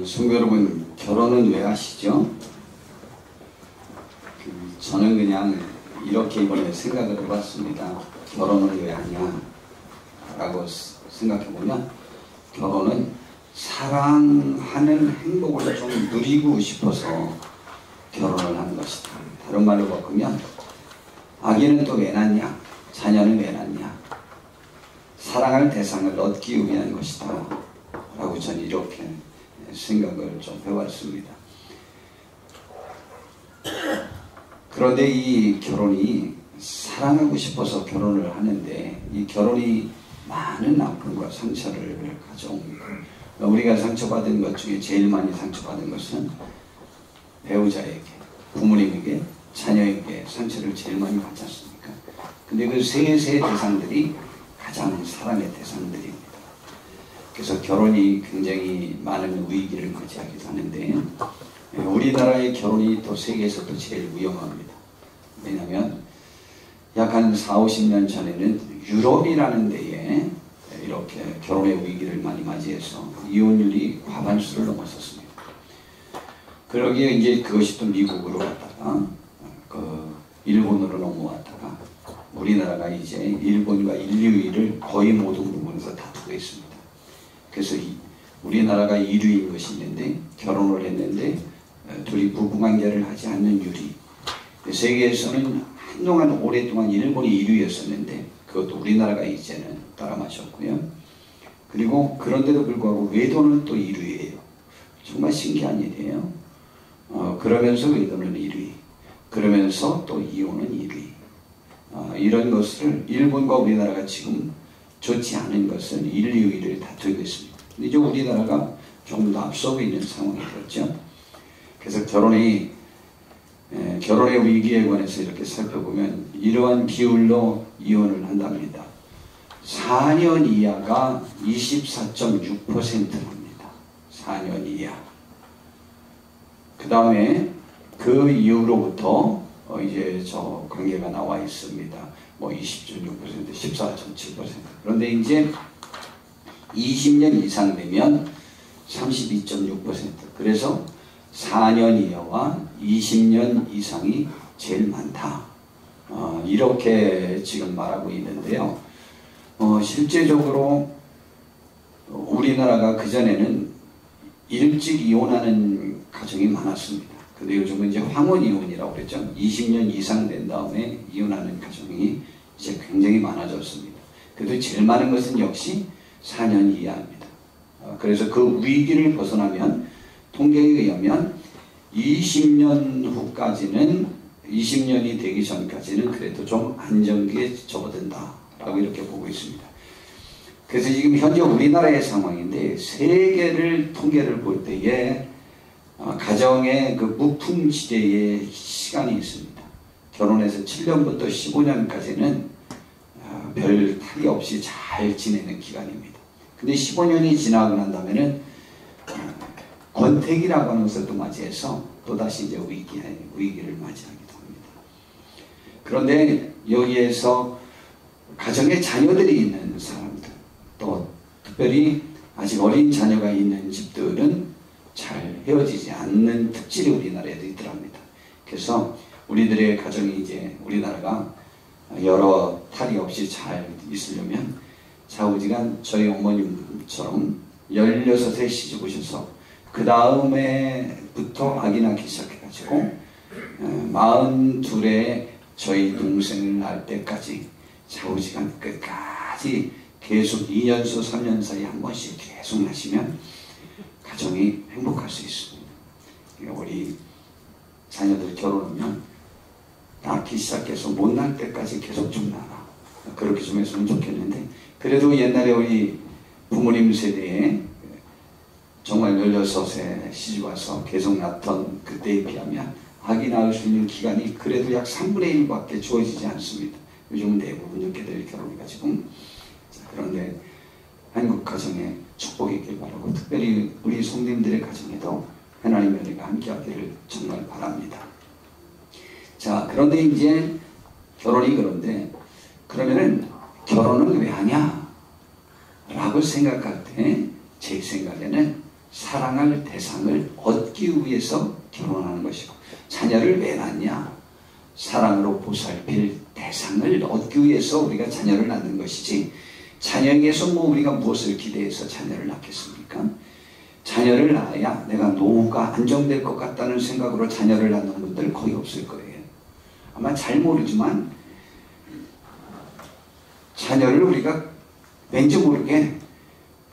성도 여러분, 결혼은 왜 하시죠? 저는 그냥 이렇게 이번에 생각을 해봤습니다. 결혼은 왜 하냐? 라고 생각해보면, 결혼은 사랑하는 행복을 좀 누리고 싶어서 결혼을 하는 것이다. 다른 말로 바꾸면, 아기는 또 왜 낳냐? 자녀는 왜 낳냐? 사랑할 대상을 얻기 위한 것이다. 라고 저는 이렇게 생각을 좀 해봤습니다. 그런데 이 결혼이 사랑하고 싶어서 결혼을 하는데, 이 결혼이 많은 아픔과 상처를 가져옵니다. 우리가 상처받은 것 중에 제일 많이 상처받은 것은 배우자에게, 부모님에게, 자녀에게 상처를 제일 많이 받지 않습니까? 근데 그 세 대상들이 가장 사랑의 대상들입니다. 그래서 결혼이 굉장히 많은 위기를 맞이하기도 하는데, 우리나라의 결혼이 또 세계에서도 제일 위험합니다. 왜냐하면 약 한 40-50년 전에는 유럽이라는 데에 이렇게 결혼의 위기를 많이 맞이해서 이혼율이 과반수를 넘었었습니다. 그러기에 이제 그것이 또 미국으로 갔다가 일본으로 넘어왔다가 우리나라가 이제 일본과 인류위를 거의 모든 부분에서 다투고 있습니다. 그래서 우리나라가 1위인 것이 있는데, 결혼을 했는데 둘이 부부관계를 하지 않는 유리. 세계에서는 한동안 오랫동안 일본이 1위였었는데 그것도 우리나라가 이제는 따라마셨고요. 그리고 그런데도 불구하고 외도는 또 1위예요. 정말 신기한 일이에요. 그러면서 외도는 1위, 그러면서 또 이혼은 1위. 이런 것을 일본과 우리나라가 지금 좋지 않은 것은 1, 2위를 다투고 있습니다. 근데 이제 우리나라가 조금 더 앞서고 있는 상황이 되었죠. 그래서 결혼의 위기에 관해서 이렇게 살펴보면 이러한 비율로 이혼을 한답니다. 4년 이하가 24.6%입니다. 4년 이하. 그 다음에 그 이후로부터 이제 저 관계가 나와 있습니다. 뭐 20.6%, 14.7%. 그런데 이제 20년 이상 되면 32.6%. 그래서 4년 이하와 20년 이상이 제일 많다. 이렇게 지금 말하고 있는데요. 실제적으로 우리나라가 그전에는 일찍 이혼하는 가정이 많았습니다. 근데 요즘은 이제 황혼 이혼이라고 그랬죠. 20년 이상 된 다음에 이혼하는 가정이 이제 굉장히 많아졌습니다. 그래도 제일 많은 것은 역시 4년 이하입니다. 그래서 그 위기를 벗어나면 통계에 의하면 20년 후까지는, 20년이 되기 전까지는 그래도 좀 안정기에 접어든다 라고 이렇게 보고 있습니다. 그래서 지금 현재 우리나라의 상황인데, 세계를 통계를 볼 때에 가정의 그 무풍지대의 시간이 있습니다. 결혼해서 7년부터 15년까지는 별 탈이 없이 잘 지내는 기간입니다. 근데 15년이 지나고 난 다음에는 권태기라고 하는 것을 또 맞이해서 또다시 이제 위기를 맞이하기도 합니다. 그런데 여기에서 가정에 자녀들이 있는 사람들, 또 특별히 아직 어린 자녀가 있는 집들은 잘 헤어지지 않는 특질이 우리나라에도 있더랍니다. 그래서 우리들의 가정이 이제 우리나라가 여러 탈이 없이 잘 있으려면 좌우지간 저희 어머님처럼 16에 시집 오셔서 그 다음에부터 아기 낳기 시작해가지고 42에 저희 동생을 낳을 때까지 좌우지간 끝까지 계속 2년수 3년 사이 한 번씩 계속 낳으시면 가정이 행복할 수 있습니다. 우리 자녀들 결혼하면 낳기 시작해서 못 낳을 때까지 계속 좀 낳아. 그렇게 좀 했으면 좋겠는데, 그래도 옛날에 우리 부모님 세대에 정말 16에 시집와서 계속 낳던 그때에 비하면 아기 낳을 수 있는 기간이 그래도 약 3분의 1밖에 주어지지 않습니다. 요즘은 대부분 이렇게들 결혼해가지고. 그런데 한국 가정에 축복이 있길 바라고, 특별히 우리 성도님들의 가정에도 하나님의 은혜가 함께하기를 정말 바랍니다. 자, 그런데 이제 결혼이 그러면은 결혼은 왜 하냐? 라고 생각할 때 제 생각에는 사랑할 대상을 얻기 위해서 결혼하는 것이고, 자녀를 왜 낳냐? 사랑으로 보살필 대상을 얻기 위해서 우리가 자녀를 낳는 것이지, 자녀에게서 우리가 무엇을 기대해서 자녀를 낳겠습니까? 자녀를 낳아야 내가 노후가 안정될 것 같다는 생각으로 자녀를 낳는 분들 거의 없을 거예요. 아마 잘 모르지만 자녀를 우리가 왠지 모르게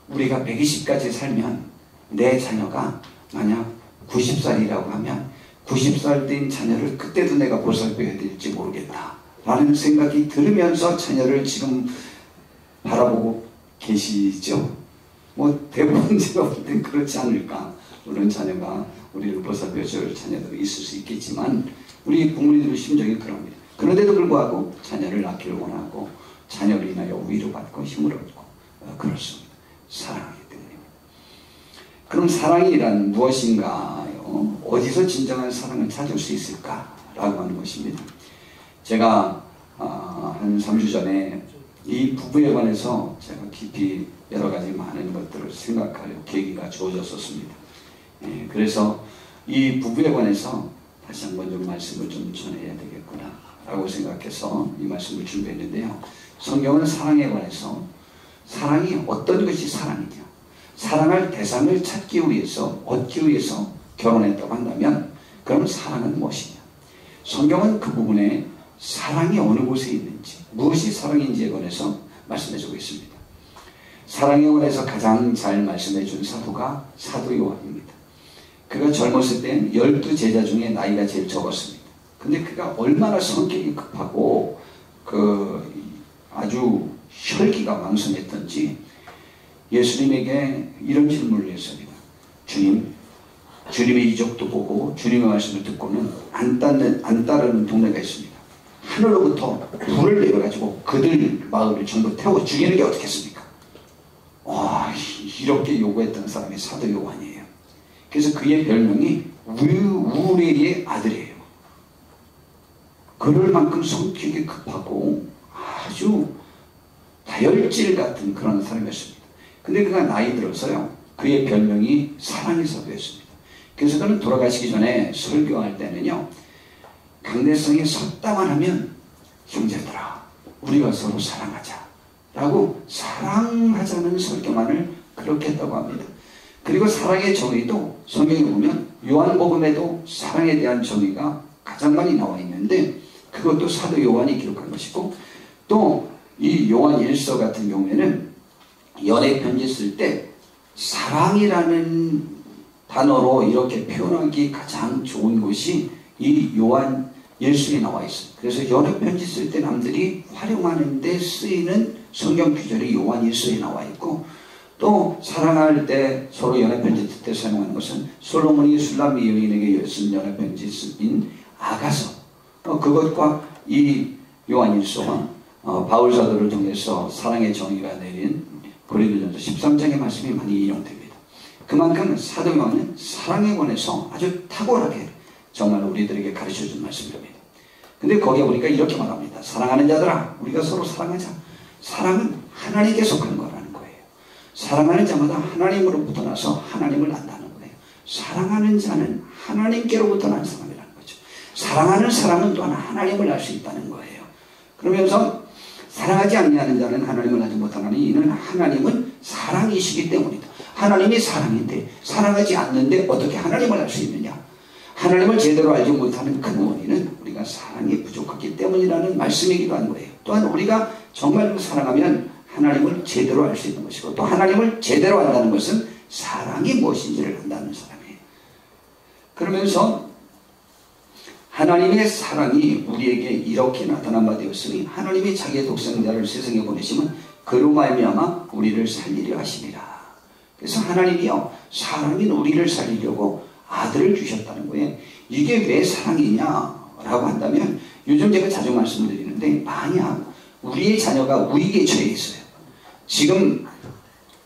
우리가 120까지 살면 내 자녀가 만약 90살이라고 하면 90살 된 자녀를 그때도 내가 보살펴야 될지 모르겠다 라는 생각이 들으면서 자녀를 지금 바라보고 계시죠. 대부분 제가 볼 땐 그렇지 않을까. 물론 자녀가 우리를 보살펴줄 자녀도 있을 수 있겠지만 우리 부모님들의 심정이 그럽니다. 그런데도 불구하고 자녀를 낳기를 원하고 자녀를 인하여 위로받고 힘을 얻고 그렇습니다. 사랑하기 때문입니다. 그럼 사랑이란 무엇인가요? 어디서 진정한 사랑을 찾을 수 있을까라고 하는 것입니다. 제가 한 3주 전에 이 부부에 관해서 제가 깊이 여러 가지 많은 것들을 생각할 계기가 주어졌었습니다. 그래서 이 부부에 관해서 다시 한번 좀 말씀을 좀 전해야 되겠구나 라고 생각해서 이 말씀을 준비했는데요. 성경은 사랑에 관해서 사랑이 어떤 것이 사랑이냐, 사랑할 대상을 찾기 위해서 얻기 위해서 결혼했다고 한다면 그럼 사랑은 무엇이냐. 성경은 그 부분에 사랑이 어느 곳에 있는지, 무엇이 사랑인지에 관해서 말씀해주고 있습니다. 사랑에 관해서 가장 잘 말씀해준 사도가 사도 요한입니다. 그가 젊었을 땐 12제자 중에 나이가 제일 적었습니다. 근데 그가 얼마나 성격이 급하고 아주 혈기가 왕성했던지 예수님에게 이런 질문을 했습니다. 주님의 이적도 보고 주님의 말씀을 듣고는 안 따르는 동네가 있습니다. 하늘로부터 불을 내려가지고 그들 마을을 전부 태워 죽이는 게 어떻겠습니까? 와, 이렇게 요구했던 사람이 사도 요한이에요. 그래서 그의 별명이 우레의 아들이에요. 그럴 만큼 성격이 급하고 아주 다혈질 같은 그런 사람이었습니다. 근데 그가 나이 들어서요, 그의 별명이 사랑의 사도였습니다. 그래서 그는 돌아가시기 전에 설교할 때는요, 강대성에 섰다만 하면 형제들아 우리가 서로 사랑하자 라고 사랑하자는 설교만을 그렇게 했다고 합니다. 그리고 사랑의 정의도 성경에 보면 요한복음에도 사랑에 대한 정의가 가장 많이 나와 있는데 그것도 사도 요한이 기록한 것이고, 또 이 요한 1서 같은 경우에는 연애 편지 쓸 때 사랑이라는 단어로 이렇게 표현하기 가장 좋은 곳이 이 요한 1서에 나와 있어요. 그래서 연애 편지 쓸 때 남들이 활용하는 데 쓰이는 성경 구절이 요한 1서에 나와 있고, 또 사랑할 때 서로 연애 편지 쓸 때 사용하는 것은 솔로몬이 술람 여인에게 쓴 연애 편지 쓰인 아가서, 그것과 이 요한 1서와 바울 사도를 통해서 사랑의 정의가 내린 고린도전서 13장의 말씀이 많이 인용됩니다. 그만큼 사도 요한은 사랑에 관해서 아주 탁월하게 정말 우리들에게 가르쳐준 말씀입니다. 근데 거기에 보니까 이렇게 말합니다. 사랑하는 자들아 우리가 서로 사랑하자. 사랑은 하나님께 속한 거라는 거예요. 사랑하는 자마다 하나님으로부터 나서 하나님을 안다는 거예요. 사랑하는 자는 하나님께로부터 난 사람이라는 거죠. 사랑하는 사람은 또한 하나님을 알 수 있다는 거예요. 그러면서 사랑하지 않는 자는 하나님을 알지 못하나니 이는 하나님은 사랑이시기 때문이다. 하나님이 사랑인데 사랑하지 않는데 어떻게 하나님을 알 수 있느냐. 하나님을 제대로 알지 못하는 큰 원인은 우리가 사랑이 부족하기 때문이라는 말씀이기도 한 거예요. 또한 우리가 정말로 사랑하면 하나님을 제대로 알 수 있는 것이고, 또 하나님을 제대로 안다는 것은 사랑이 무엇인지를 안다는 사람이에요. 그러면서 하나님의 사랑이 우리에게 이렇게 나타난 바 되었으니 하나님이 자기의 독생자를 세상에 보내시면 그로 말미암아 우리를 살리려 하시니라. 그래서 하나님이요 사랑인 우리를 살리려고 아들을 주셨다는 거예요. 이게 왜 사랑이냐라고 한다면, 요즘 제가 자주 말씀을 드리는데 만약 우리의 자녀가 위기에 처해 있어요. 지금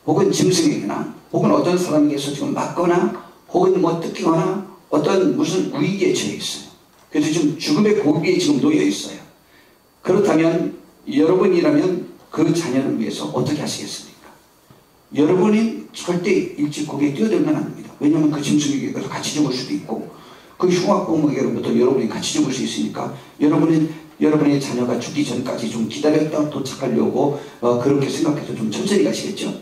혹은 짐승에게나 혹은 어떤 사람에게서 지금 맞거나 혹은 뜯기거나 어떤 무슨 위기에 처해 있어요. 그래서 지금 죽음의 고비에 지금 놓여 있어요. 그렇다면 여러분이라면 그 자녀를 위해서 어떻게 하시겠습니까? 여러분이 절대 일찍 거기에 뛰어들면 안 됩니다. 왜냐하면 그 짐승에게서 같이 죽을 수도 있고 그 흉악범에게로부터 여러분이 같이 죽을 수 있으니까 여러분의 자녀가 죽기 전까지 좀 기다렸다 도착하려고 그렇게 생각해서 좀 천천히 가시겠죠?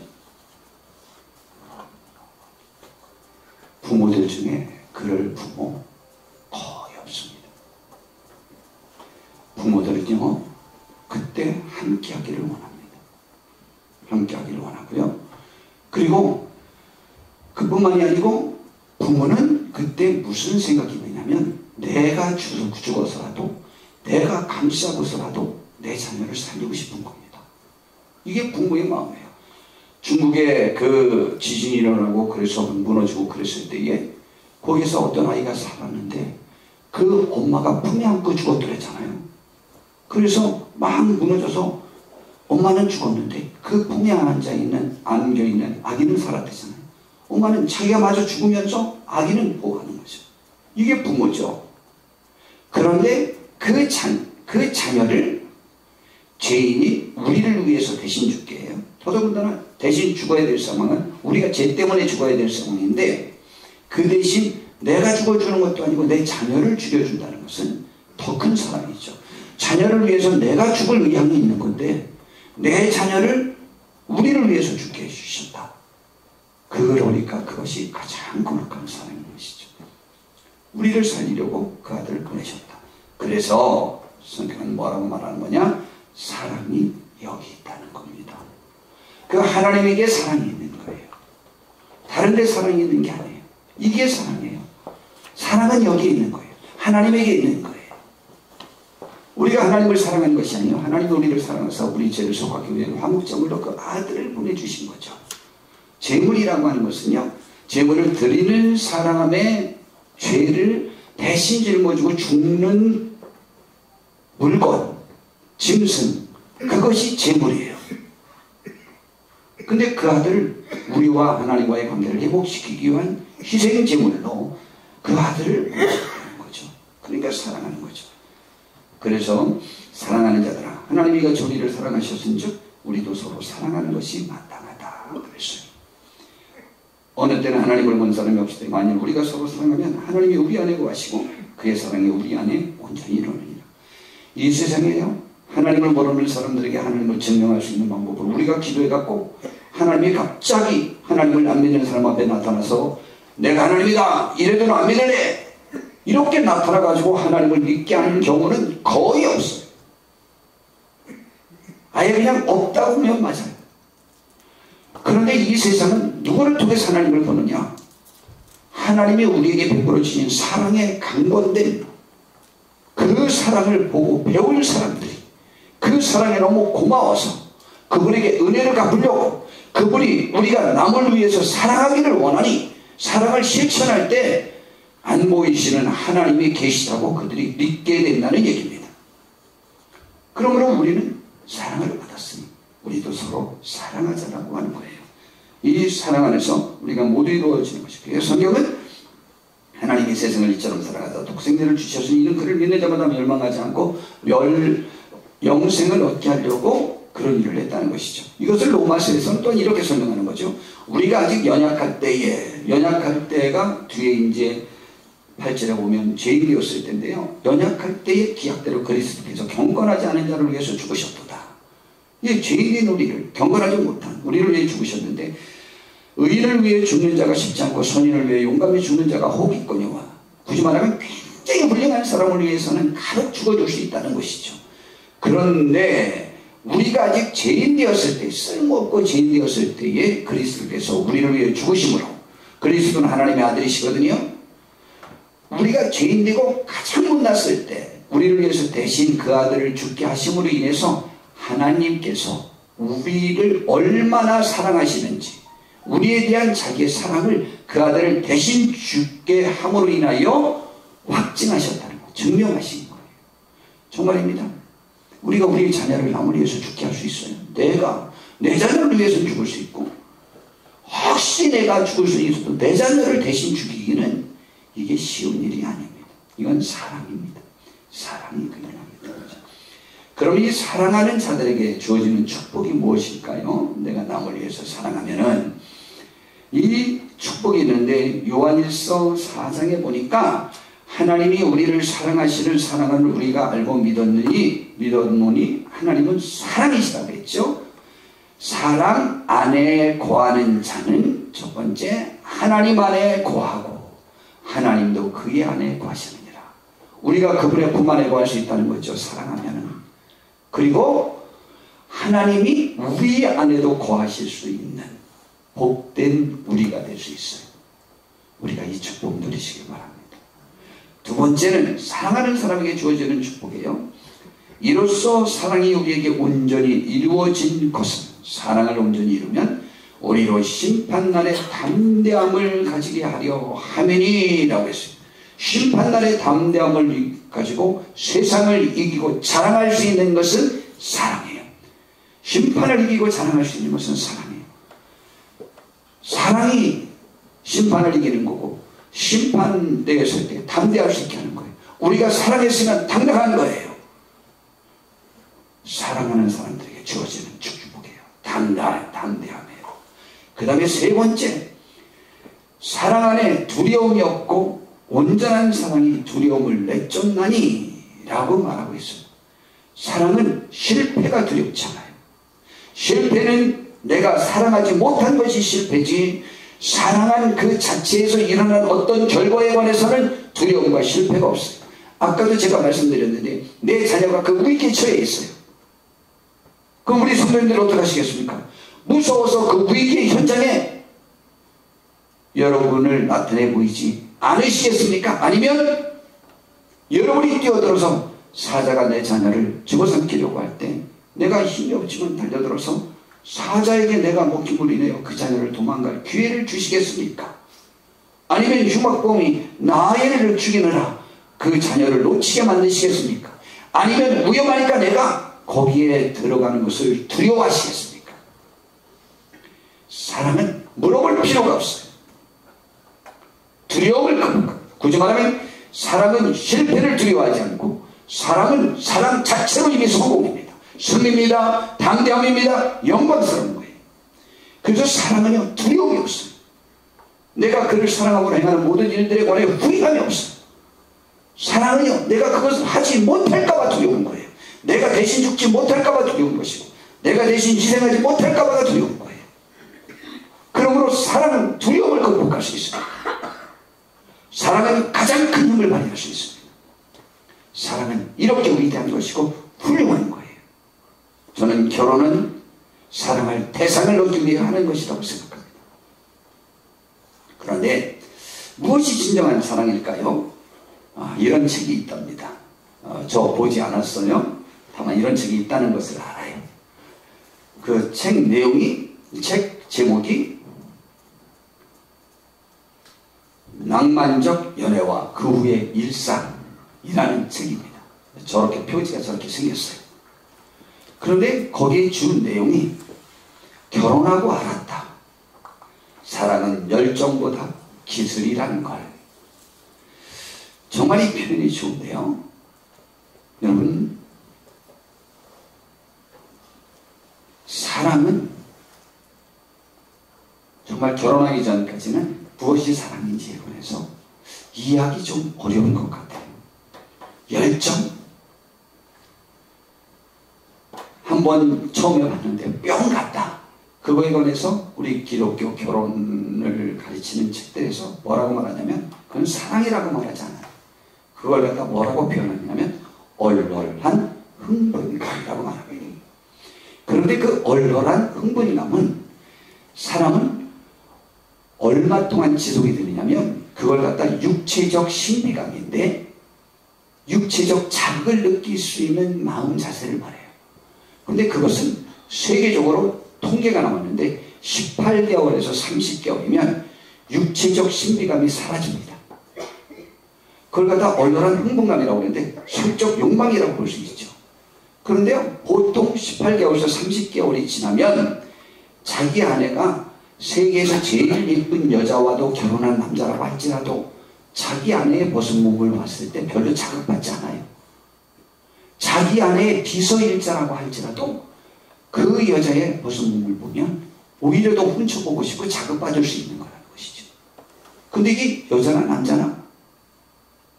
부모들 중에 그럴 부모 거의 없습니다. 부모들은요, 그때 함께 하기를 원합니다. 함께 하기를 원하고요. 그리고 그뿐만이 아니고 부모는 그때 무슨 생각이 드냐면 내가 죽어서라도 내가 감싸고서라도 내 자녀를 살리고 싶은 겁니다. 이게 부모의 마음이에요. 중국에 그 지진이 일어나고 그래서 무너지고 그랬을 때에 거기서 어떤 아이가 살았는데 그 엄마가 품에 안고 죽었더랬잖아요. 그래서 막 무너져서 엄마는 죽었는데 그 품에 안겨있는 아기는 살았대잖아요. 엄마는 자기가 마저 죽으면서 아기는 보호하는 거죠. 이게 부모죠. 그런데 그 자녀를 죄인이 우리를 위해서 대신 죽게 해요. 더더군다나 대신 죽어야 될 상황은 우리가 죄 때문에 죽어야 될 상황인데 그 대신 내가 죽어주는 것도 아니고 내 자녀를 죽여준다는 것은 더 큰 사랑이죠. 자녀를 위해서 내가 죽을 의향이 있는 건데 내 자녀를 우리를 위해서 죽게 해주신다. 그걸 보니까 그것이 가장 거룩한 사랑인 것이죠. 우리를 살리려고 그 아들을 보내셨다. 그래서 성경은 뭐라고 말하는 거냐? 사랑이 여기 있다는 겁니다. 그 하나님에게 사랑이 있는 거예요. 다른 데 사랑이 있는 게 아니에요. 이게 사랑이에요. 사랑은 여기 있는 거예요. 하나님에게 있는 거예요. 우리가 하나님을 사랑하는 것이 아니에요. 하나님이 우리를 사랑해서 우리 죄를 속하기 위해 화목제물로 그 아들을 보내주신 거죠. 제물이라고 하는 것은요, 제물을 드리는 사람의 죄를 대신 짊어지고 죽는 물건, 짐승, 그것이 제물이에요. 근데 그 아들을 우리와 하나님과의 관계를 회복시키기 위한 희생 제물로 그 아들을 보내주는 거죠. 그러니까 사랑하는 거죠. 그래서 사랑하는 자들아, 하나님이 이같이 우리를 사랑하셨은즉 우리도 서로 사랑하는 것이 마땅하다 그랬어요. 어느 때는 하나님을 본 사람이 없을 때 만일 우리가 서로 사랑하면 하나님이 우리 안에 거하시고 그의 사랑이 우리 안에 온전히 이루느니라. 이 세상에요, 하나님을 모르는 사람들에게 하나님을 증명할 수 있는 방법을 우리가 기도해갖고 하나님이 갑자기 하나님을 안 믿는 사람 앞에 나타나서 내가 하나님이다 이래도 안 믿을래 이렇게 나타나가지고 하나님을 믿게 하는 경우는 거의 없어요. 아예 그냥 없다고 보면 맞아요. 그런데 이 세상은 누구를 통해서 하나님을 보느냐? 하나님이 우리에게 베풀어 주신 사랑에 강건된 그 사랑을 보고 배울 사람들이 그 사랑에 너무 고마워서 그분에게 은혜를 갚으려고 그분이 우리가 남을 위해서 사랑하기를 원하니 사랑을 실천할 때 안 보이시는 하나님이 계시다고 그들이 믿게 된다는 얘기입니다. 그러므로 우리는 사랑을 받았으니 우리도 서로 사랑하자라고 하는 거예요. 이 사랑 안에서 우리가 모두 이루어지는 것이고, 그래서 성경은 하나님이 세상을 이처럼 사랑하사 독생자를 주셨으니 이는 그를 믿는 자마다 멸망하지 않고 영생을 얻게 하려고 그런 일을 했다는 것이죠. 이것을 로마서에서는 또 이렇게 설명하는 거죠. 우리가 아직 연약할 때가 뒤에 이제 8절에 보면 죄인이었을 때인데요, 연약할 때의 기약대로 그리스도께서 경건하지 않은 자를 위해서 죽으셨도다. 이 죄인인 우리를, 경건하지 못한 우리를 위해 죽으셨는데, 의인을 위해 죽는 자가 쉽지 않고 선인을 위해 용감히 죽는 자가 혹있거니와, 굳이 말하면 굉장히 훌륭한 사람을 위해서는 가득 죽어줄 수 있다는 것이죠. 그런데 우리가 아직 죄인 되었을 때, 쓸모없고 죄인 되었을 때에 그리스도께서 우리를 위해 죽으심으로, 그리스도는 하나님의 아들이시거든요. 우리가 죄인 되고 가장 못났을 때 우리를 위해서 대신 그 아들을 죽게 하심으로 인해서 하나님께서 우리를 얼마나 사랑하시는지, 우리에 대한 자기의 사랑을 그 아들을 대신 죽게 함으로 인하여 확증하셨다는 거, 증명하신 거예요. 정말입니다. 우리가 우리의 자녀를 남을 위해서 죽게 할 수 있어요. 내가 내 자녀를 위해서 죽을 수 있고, 혹시 내가 죽을 수 있어도 내 자녀를 대신 죽이기는 이게 쉬운 일이 아닙니다. 이건 사랑입니다. 사랑이 그냥 합니다. 그럼 이 사랑하는 자들에게 주어지는 축복이 무엇일까요? 내가 남을 위해서 사랑하면은 이 축복이 있는데 요한일서 4장에 보니까 하나님이 우리를 사랑하시는 사랑을 우리가 알고 믿었노니 하나님은 사랑이시다고 했죠. 사랑 안에 거하는 자는 첫 번째 하나님 안에 거하고 하나님도 그의 안에 거하시느니라. 우리가 그분의 품 안에 거할 수 있다는 거죠. 사랑하면은. 그리고 하나님이 우리 안에도 거하실 수 있는 복된 우리가 될 수 있어요. 우리가 이 축복 누리시기 바랍니다. 두 번째는 사랑하는 사람에게 주어지는 축복이에요. 이로써 사랑이 우리에게 온전히 이루어진 것은 사랑을 온전히 이루면 우리로 심판날의 담대함을 가지게 하려 함이니라고 했어요. 심판날의 담대함을 가지고 세상을 이기고 자랑할 수 있는 것은 사랑이에요. 심판을 이기고 자랑할 수 있는 것은 사랑이에요. 사랑이 심판을 이기는 거고 심판대에 설 때 담대할 수 있게 하는 거예요. 우리가 사랑했으면 당당한 거예요. 사랑하는 사람들에게 주어지는 축복이에요. 담대함이에요. 그 다음에 세 번째, 사랑 안에 두려움이 없고 온전한 사랑이 두려움을 내쫓나니 라고 말하고 있어요. 사랑은 실패가 두렵지 않아요. 실패는 내가 사랑하지 못한 것이 실패지 사랑한 그 자체에서 일어난 어떤 결과에 관해서는 두려움과 실패가 없어요. 아까도 제가 말씀드렸는데 내 자녀가 그 위기에 처해 있어요. 그럼 우리 성도님들 어떻게 하시겠습니까? 무서워서 그 위기의 현장에 여러분을 나타내 보이지 않으시겠습니까? 아니면 여러분이 뛰어들어서 사자가 내 자녀를 집어삼키려고 할 때 내가 힘이 없지만 달려들어서 사자에게 내가 먹힘을 인하여 그 자녀를 도망갈 기회를 주시겠습니까? 아니면 흉악범이 나애를 죽이느라 그 자녀를 놓치게 만드시겠습니까? 아니면 위험하니까 내가 거기에 들어가는 것을 두려워하시겠습니까? 사랑은 물어볼 필요가 없어요. 두려움을 큽니다. 굳이 말하면 사랑은 실패를 두려워하지 않고 사랑은 사랑 자체로 이미 성공입니다. 승리입니다. 당대함입니다. 영광스러운 거예요. 그래서 사랑은요 두려움이 없어요. 내가 그를 사랑하고 행하는 모든 일들에 관해 후회감이 없어요. 사랑은요 내가 그것을 하지 못할까봐 두려운 거예요. 내가 대신 죽지 못할까봐 두려운 것이고 내가 대신 희생하지 못할까봐가 두려운 거예요. 그러므로 사랑은 두려움을 극복할 수 있습니다. 사랑은 가장 큰 힘을 발휘할 수 있습니다. 사랑은 이렇게 위대한 것이고 훌륭한 거예요. 저는 결혼은 사랑할 대상을 얻기 위해 하는 것이라고 생각합니다. 그런데 무엇이 진정한 사랑일까요? 이런 책이 있답니다. 저 보지 않았어요. 다만 이런 책이 있다는 것을 알아요. 그 책 내용이, 책 제목이 낭만적 연애와 그 후의 일상이라는 책입니다. 저렇게 표지가 저렇게 생겼어요. 그런데 거기에 준 내용이 결혼하고 알았다. 사랑은 열정보다 기술이라는 걸. 정말 이 표현이 좋은데요. 여러분, 사랑은 정말 결혼하기 전까지는 무엇이 사랑인지에 관해서 이해하기 좀 어려운 것 같아요. 열정? 한번 처음 해봤는데 뿅 갔다. 그거에 관해서 우리 기독교 결혼을 가르치는 책들에서 뭐라고 말하냐면 그건 사랑이라고 말하지 않아요. 그걸 갖다 뭐라고 표현하냐면 얼얼한 흥분감이라고 말합니다. 그런데 그 얼얼한 흥분감은 사람은 얼마 동안 지속이 되느냐면 그걸 갖다 육체적 신비감인데 육체적 자극을 느낄 수 있는 마음 자세를 말해요. 그런데 그것은 세계적으로 통계가 나왔는데 18개월에서 30개월이면 육체적 신비감이 사라집니다. 그걸 갖다 얼얼한 흥분감이라고 하는데 성적 욕망이라고 볼 수 있죠. 그런데요, 보통 18개월에서 30개월이 지나면 자기 아내가 세계에서 제일 예쁜 여자와도 결혼한 남자라고 할지라도 자기 아내의 모습 몸을 봤을 때 별로 자극받지 않아요. 자기 아내의 비서일자라고 할지라도 그 여자의 모습을 보면 오히려 더 훔쳐보고 싶고 자극받을 수 있는 거라는 것이죠. 근데 이게 여자나 남자나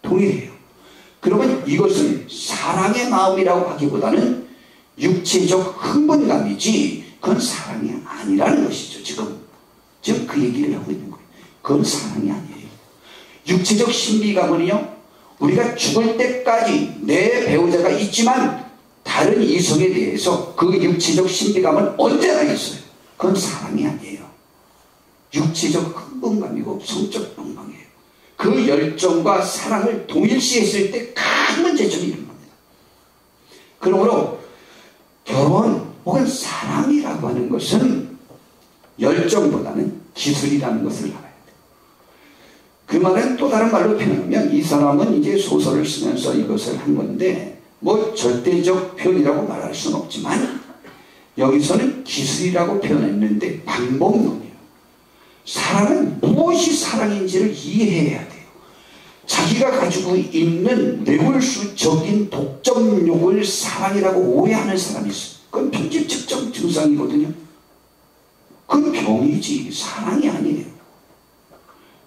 동일해요. 그러면 이것은 사랑의 마음이라고 하기보다는 육체적 흥분감이지 그건 사랑이 아니라는 것이죠. 지금 그 얘기를 하고 있는 거예요. 그건 사랑이 아니에요. 육체적 신비감은요, 우리가 죽을 때까지 내 배우자가 있지만 다른 이성에 대해서 그 육체적 신비감은 언제나 있어요. 그건 사랑이 아니에요. 육체적 흥분감이고 성적 욕망이에요. 그 열정과 사랑을 동일시했을 때 큰 문제점이 일어납니다. 그러므로 결혼 혹은 사랑이라고 하는 것은 열정보다는 기술이라는 것을 알아야 돼요. 그 말은 또 다른 말로 표현하면 이 사람은 이제 소설을 쓰면서 이것을 한 건데 뭐 절대적 표현이라고 말할 수는 없지만 여기서는 기술이라고 표현했는데 방법론이에요. 사랑은 무엇이 사랑인지를 이해해야 돼요. 자기가 가지고 있는 뇌물수적인 독점욕을 사랑이라고 오해하는 사람이 있어요. 그건 편집측정 증상이거든요. 그건 병이지 사랑이 아니에요.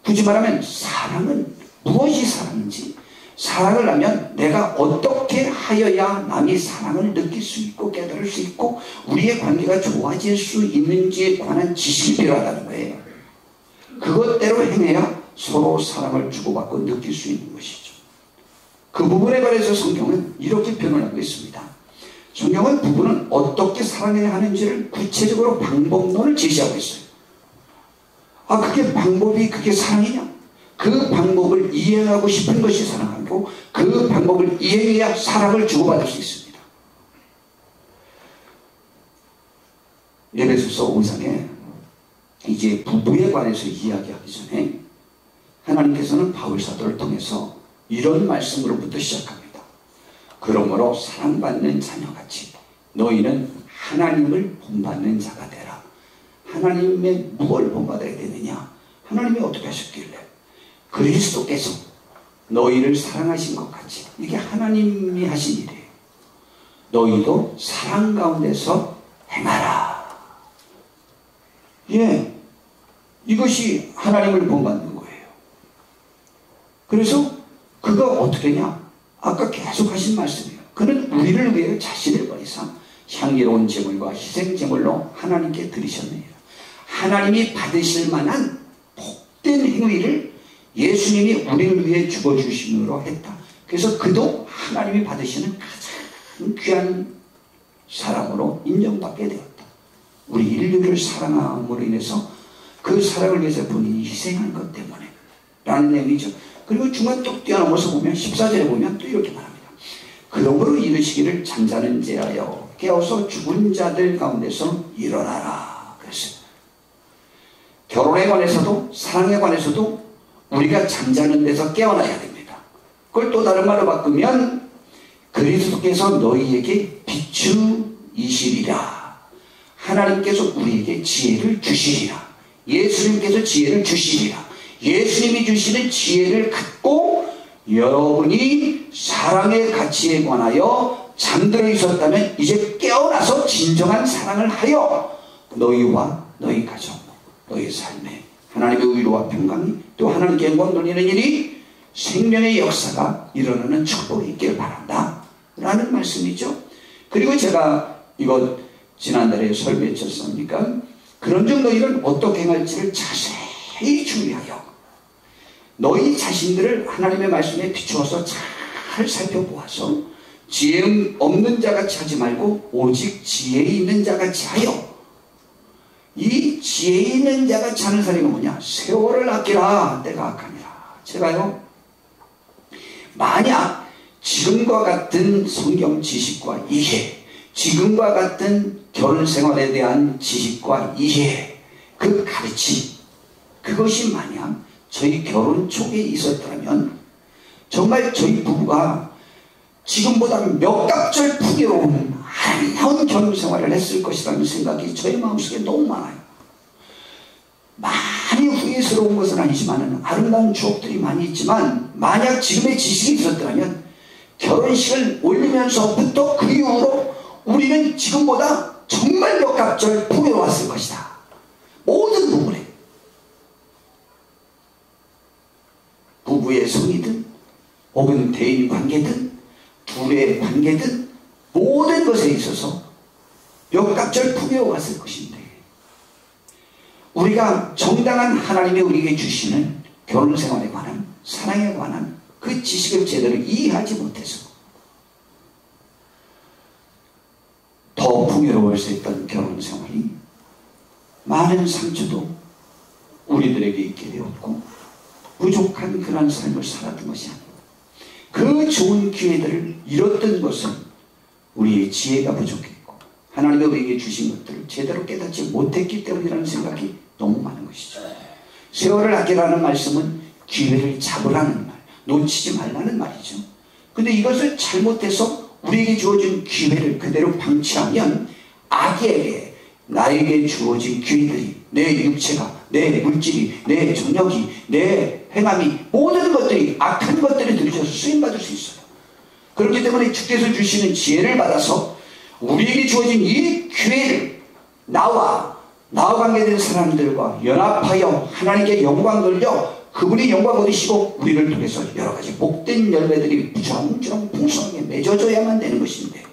굳이 말하면 사랑은 무엇이 사랑인지, 사랑을 하면 내가 어떻게 하여야 남이 사랑을 느낄 수 있고 깨달을 수 있고 우리의 관계가 좋아질 수 있는지에 관한 지식이 필요하다는 거예요. 그것대로 행해야 서로 사랑을 주고받고 느낄 수 있는 것이죠. 그 부분에 관해서 성경은 이렇게 표현하고 있습니다. 성경은 부부는 어떻게 사랑해야 하는지를 구체적으로 방법론을 제시하고 있어요. 그게 사랑이냐? 그 방법을 이행하고 싶은 것이 사랑하고 그 방법을 이행해야 사랑을 주고받을 수 있습니다. 에베소서 5장에 이제 부부에 관해서 이야기하기 전에 하나님께서는 바울 사도를 통해서 이런 말씀으로부터 시작합니다. 그러므로 사랑받는 자녀같이 너희는 하나님을 본받는 자가 되라. 하나님의 무엇을 본받아야 되느냐? 하나님이 어떻게 하셨길래? 그리스도께서 너희를 사랑하신 것 같이. 이게 하나님이 하신 일이에요. 너희도 사랑 가운데서 행하라. 예, 이것이 하나님을 본받는 거예요. 그래서 그가 어떻게 되냐? 아까 계속 하신 말씀이에요. 그는 우리를 위해 자신을 버리사 향기로운 제물과 희생 제물로 하나님께 드리셨느니라. 하나님이 받으실 만한 복된 행위를 예수님이 우리를 위해 죽어주심으로 했다. 그래서 그도 하나님이 받으시는 가장 귀한 사람으로 인정받게 되었다. 우리 인류를 사랑함으로 인해서 그 사랑을 위해서 본인이 희생한 것 때문에 라는 내용이죠. 그리고 중간 뚝 뛰어넘어서 보면 14절에 보면 또 이렇게 말합니다. 그러므로 이르시기를 잠자는 자여 깨어서 죽은 자들 가운데서 일어나라 그랬어요. 결혼에 관해서도 사랑에 관해서도 우리가 잠자는 데서 깨어나야 됩니다. 그걸 또 다른 말로 바꾸면 그리스도께서 너희에게 비추이시리라. 하나님께서 우리에게 지혜를 주시리라. 예수님께서 지혜를 주시리라. 예수님이 주시는 지혜를 갖고 여러분이 사랑의 가치에 관하여 잠들어 있었다면 이제 깨어나서 진정한 사랑을 하여 너희와 너희 가정, 너희 삶에 하나님의 위로와 평강이 또 하나님께 영광 돌리는 일이 생명의 역사가 일어나는 축복이 있길 바란다 라는 말씀이죠. 그리고 제가 이거 지난달에 설명했었습니까? 그런즉 너희는 어떻게 행할지를 자세히 준비하여 너희 자신들을 하나님의 말씀에 비추어서 잘 살펴보아서 지혜 없는 자같이 하지 말고 오직 지혜 있는 자같이 하여. 이 지혜 있는 자같이 하는 사람이 뭐냐? 세월을 아끼라 때가 악하니라. 제가요 만약 지금과 같은 성경 지식과 이해, 지금과 같은 결혼 생활에 대한 지식과 이해, 그 가르침, 그것이 만약 저희 결혼 초기에 있었다면 정말 저희 부부가 지금보다 몇 갑절 풍요로운 아름다운 결혼 생활을 했을 것이라는 생각이 저의 마음속에 너무 많아요. 많이 후회스러운 것은 아니지만 아름다운 추억들이 많이 있지만 만약 지금의 지식이 있었다면 결혼식을 올리면서부터 그 이후로 우리는 지금보다 정말 몇 갑절 풍요로웠을 것이다. 모든 부분에 부부의 성이든 혹은 대인 관계든 둘의 관계든 모든 것에 있어서 몇 갑절 풍요로웠을 것인데 우리가 정당한 하나님이 우리에게 주시는 결혼생활에 관한 사랑에 관한 그 지식을 제대로 이해하지 못해서 더 풍요로울 수 있던 결혼생활이 많은 상처도 우리들에게 있게 되었고 부족한 그런 삶을 살았던 것이 아니고 그 좋은 기회들을 잃었던 것은 우리의 지혜가 부족했고 하나님이 우리에게 주신 것들을 제대로 깨닫지 못했기 때문이라는 생각이 너무 많은 것이죠. 세월을 아끼라는 말씀은 기회를 잡으라는 말, 놓치지 말라는 말이죠. 근데 이것을 잘못해서 우리에게 주어진 기회를 그대로 방치하면 악에게 나에게 주어진 기회들이 내 육체가 내 물질이 내 정력이 내 행함이 모든 것들이 악한 것들이 들이셔서 쓰임받을 수 있어요. 그렇기 때문에 주께서 주시는 지혜를 받아서 우리에게 주어진 이 기회를 나와 관계된 사람들과 연합하여 하나님께 영광 돌려 그분이 영광 얻으시고 우리를 통해서 여러가지 복된 열매들이 부정부정 풍성하게 맺어져야만 되는 것인데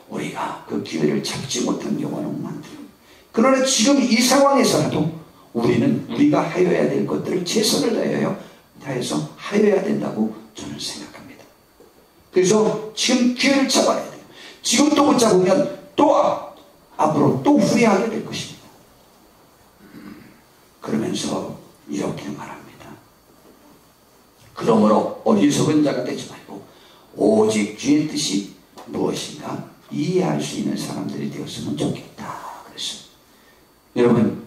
우리가 그 기회를 잡지 못한 경우가 너무 많더라고요. 그러나 지금 이 상황에서라도 우리는 우리가 하여야 될 것들을 최선을 다해서 하여야 된다고 저는 생각합니다. 그래서 지금 기회를 잡아야 돼요. 지금 또 못 잡으면 또 앞으로 또 후회하게 될 것입니다. 그러면서 이렇게 말합니다. 그러므로 어리석은 자가 되지 말고 오직 주의 뜻이 무엇인가 이해할 수 있는 사람들이 되었으면 좋겠다. 그래서 여러분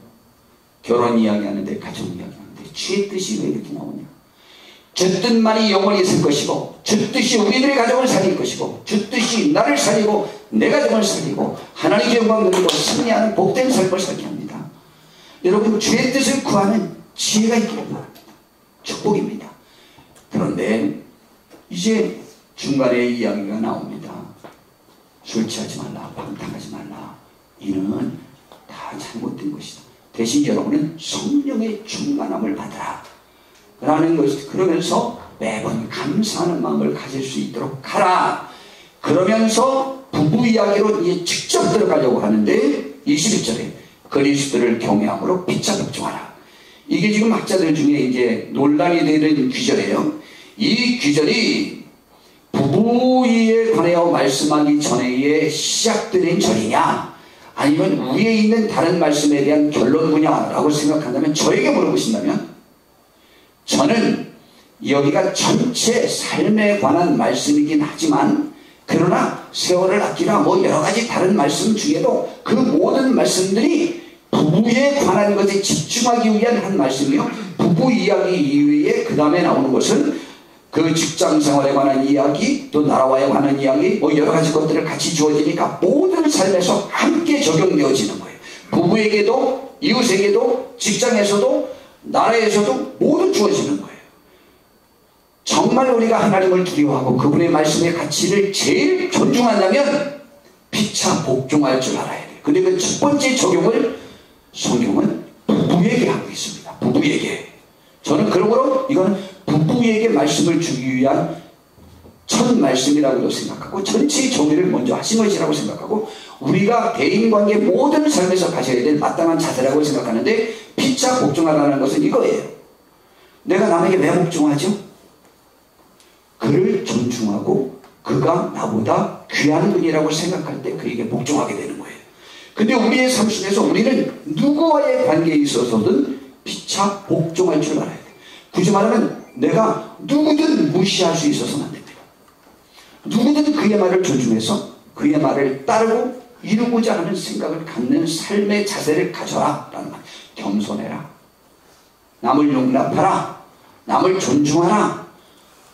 결혼 이야기하는데 가정 이야기하는데 주의 뜻이 왜 이렇게 나오냐. 주 뜻만이 영원히 있을 것이고 주 뜻이 우리들의 가정을 살릴 것이고 주 뜻이 나를 살리고 내 가정을 살리고 하나님의 영광을 누리고 승리하는 복된 삶을 살게 합니다. 여러분 주의 뜻을 구하는 지혜가 있기를 바랍니다. 축복입니다. 그런데 이제 중간에 이야기가 나옵니다. 술 취하지 말라, 방탕하지 말라. 이는 다 잘못된 것이다. 대신 여러분은 성령의 충만함을 받으라 라는 것이 그러면서 매번 감사하는 마음을 가질 수 있도록 하라. 그러면서 부부 이야기로 이제 직접 들어가려고 하는데 21절에 그리스도를 경외함으로 피차 복종하라. 이게 지금 학자들 중에 이제 논란이 되는 규절이에요. 이 규절이 부부에 관하여 말씀하기 전에 시작되는 절이냐 아니면 위에 있는 다른 말씀에 대한 결론이냐라고 생각한다면 저에게 물어보신다면 저는 여기가 전체 삶에 관한 말씀이긴 하지만 그러나 세월을 아끼라 뭐 여러가지 다른 말씀 중에도 그 모든 말씀들이 부부에 관한 것에 집중하기 위한 한 말씀이요. 부부 이야기 이외에 그 다음에 나오는 것은 그 직장 생활에 관한 이야기 또 나라와에 관한 이야기 뭐 여러가지 것들을 같이 주어지니까 모든 삶에서 함께 적용되어지는 거예요. 부부에게도 이웃에게도 직장에서도 나라에서도 모두 주어지는 거예요. 정말 우리가 하나님을 두려워하고 그분의 말씀의 가치를 제일 존중한다면 피차 복종할 줄 알아야 돼요. 근데 그 첫 번째 적용을 성경은 부부에게 하고 있습니다. 부부에게. 저는 그러므로 이건 부부에게 말씀을 주기 위한 첫 말씀이라고도 생각하고 전체의 정의를 먼저 하신 것이라고 생각하고 우리가 대인관계 모든 삶에서 가져야 될 마땅한 자세라고 생각하는데 피차 복종하라는 것은 이거예요. 내가 남에게 왜 복종하죠? 그를 존중하고 그가 나보다 귀한 분이라고 생각할 때 그에게 복종하게 되는 거예요. 근데 우리의 삶 속에서 우리는 누구와의 관계에 있어서든 피차 복종할 줄 알아야 돼요. 굳이 말하면 내가 누구든 무시할 수 있어서는 안 됩니다. 누구든 그의 말을 존중해서 그의 말을 따르고 이루고자 하는 생각을 갖는 삶의 자세를 가져라 라는 말. 겸손해라. 남을 용납하라. 남을 존중하라.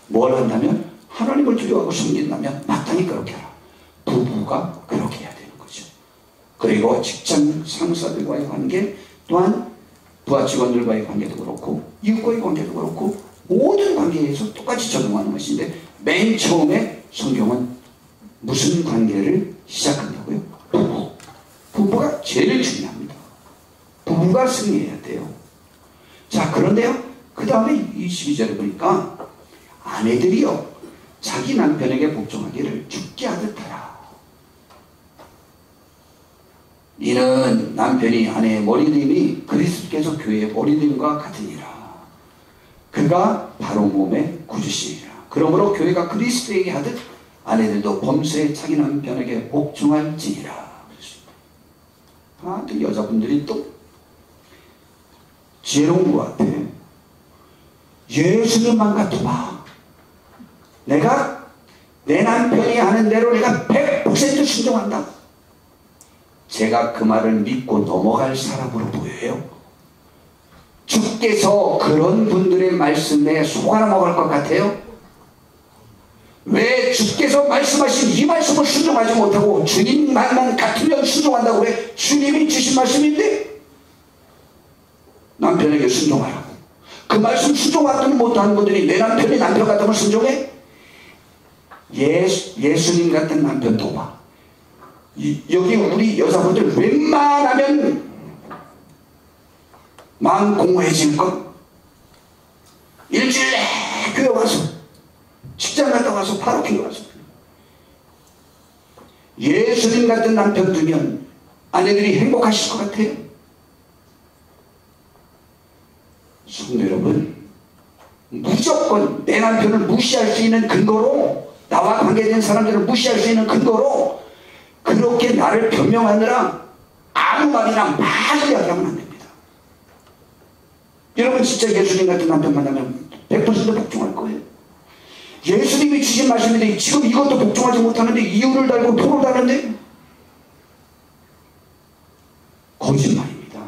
뭘 한다면 하나님을 두려워하고 섬긴다면 마땅히 그렇게 하라. 부부가 그렇게 해야 되는 거죠. 그리고 직장 상사들과의 관계 또한 부하 직원들과의 관계도 그렇고 이웃과의 관계도 그렇고 모든 관계에서 똑같이 적용하는 것인데 맨 처음에 성경은 무슨 관계를 시작한다고요? 부부. 부부가 제일 중요합니다. 부부가 승리해야 돼요. 자, 그런데요, 그 다음에 22절에 보니까 아내들이요 자기 남편에게 복종하기를 죽게 하듯 하라. 이는 남편이 아내의 머리됨이 그리스도께서 교회의 머리됨과 같으니라. 그가 바로 몸의 구주시니라. 그러므로 교회가 그리스도에게 하듯 아내들도 범사에 자기 남편에게 복종할지니라. 아, 또 여자분들이 또 지혜로운 것 같아. 예수님만 같아봐. 내가 내 남편이 하는 대로 내가 100% 순종한다. 제가 그 말을 믿고 넘어갈 사람으로 보여요. 주께서 그런 분들의 말씀에 속아 넘어갈 것 같아요? 왜 주께서 말씀하신 이 말씀을 순종하지 못하고 주님 말만 같으면 순종한다고 그래? 주님이 주신 말씀인데 남편에게 순종하라고. 그 말씀 순종하지 못하는 분들이 내 남편이 남편 같으면 순종해? 예수님 같은 남편도 봐. 여기 우리 여자분들 웬만하면 마음 공허해질걸? 일주일에 교회 와서 직장 갔다 와서 바로 교회 와서 예수님 같은 남편 두면 아내들이 행복하실 것 같아요? 성도 여러분, 무조건 내 남편을 무시할 수 있는 근거로, 나와 관계된 사람들을 무시할 수 있는 근거로 그렇게 나를 변명하느라 아무 말이나 막 이야기하면 안 됩니다. 여러분 진짜 예수님 같은 남편 만나면 100% 복종할 거예요. 예수님이 주신 말씀인데 지금 이것도 복종하지 못하는데 이유를 달고 도를 다는데 거짓말입니다.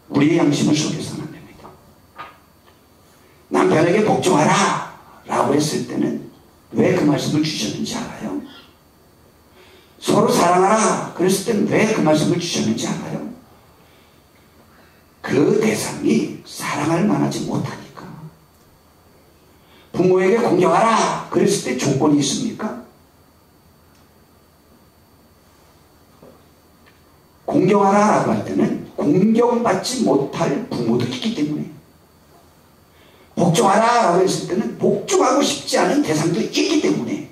우리의 양심을 속여서는 안 됩니다. 남편에게 복종하라 라고 했을 때는 왜 그 말씀을 주셨는지 알아요? 서로 사랑하라 그랬을 때는 왜 그 말씀을 주셨는지 알아요? 그 대상이 사랑할 만하지 못하니까. 부모에게 공경하라 그랬을 때 조건이 있습니까? 공경하라 라고 할 때는 공경받지 못할 부모도 있기 때문에, 복종하라 라고 했을 때는 복종하고 싶지 않은 대상도 있기 때문에,